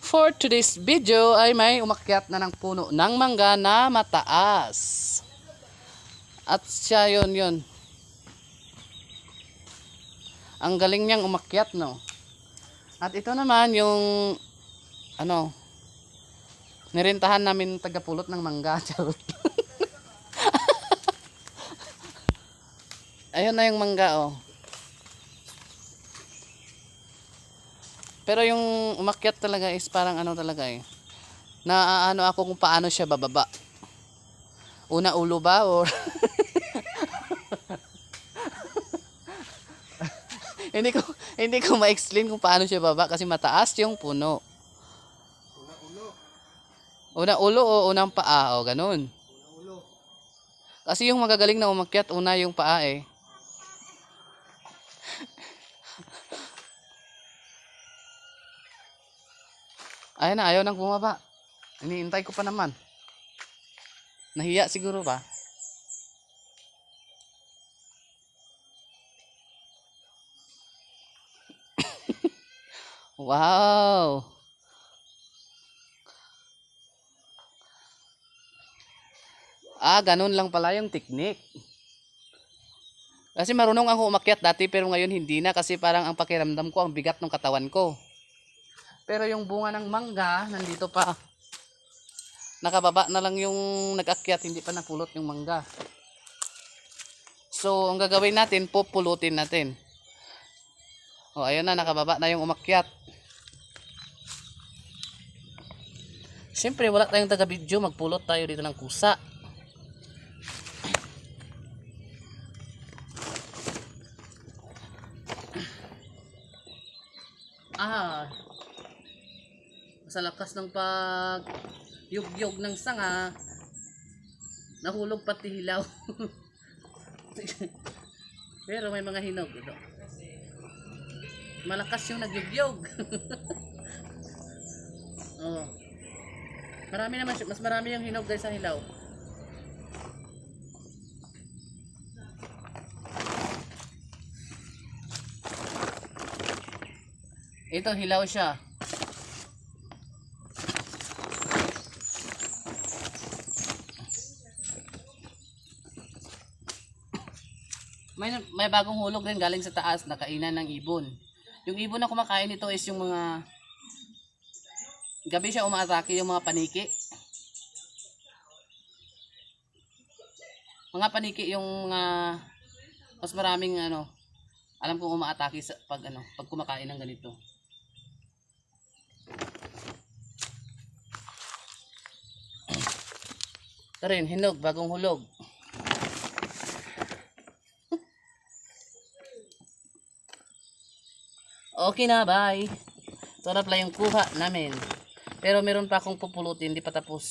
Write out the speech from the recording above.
For today's video ay may umakyat na ng puno ng mangga na mataas. At siya yun. Ang galing niyang umakyat, no? At ito naman yung nirentahan namin tagapulot ng mangga. Charot. Ayun na yung mangga, oh. Pero yung umakyat talaga is parang talaga eh. Naaano ako kung paano siya bababa. Una ulo ba or hindi ko ma-explain kung paano siya baba kasi mataas yung puno. Una ulo o unang paa o ganun. Kasi yung magagaling na umakyat una yung paa eh. Ayun na, ayaw nang bumaba. Iniintay ko pa naman. Nahiya siguro ba? Wow! Ganun lang pala yung technique. Kasi marunong ako umakyat dati pero ngayon hindi na kasi parang ang pakiramdam ko ang bigat ng katawan ko. Pero yung bunga ng mangga, nandito pa. Nakababa na lang yung nag-akyat, hindi pa napulot yung mangga. So, ang gagawin natin, pupulutin natin. O, ayun na, nakababa na yung umakyat. Siyempre, wala tayong taga-video, magpulot tayo dito ng kusa. Sa lakas ng yugyog ng sanga, nahulog pati hilaw. Pero may mga hinog ito. Malakas yung nagyugyog. Oh. Marami naman, mas marami yung hinog guys sa hilaw. Ito hilaw siya. May bagong hulog din galing sa taas na kainan ng ibon. Yung ibon na kumakain nito is yung mga gabi siya umaatake, yung mga paniki. Mga paniki yung mga mas maraming alam kong umaatake sa pag kumakain ng ganito. Ito rin, hinog, bagong hulog. Okay na, bye. Sarap lang yung kuha namin. Pero meron pa akong pupulutin, hindi pa tapos.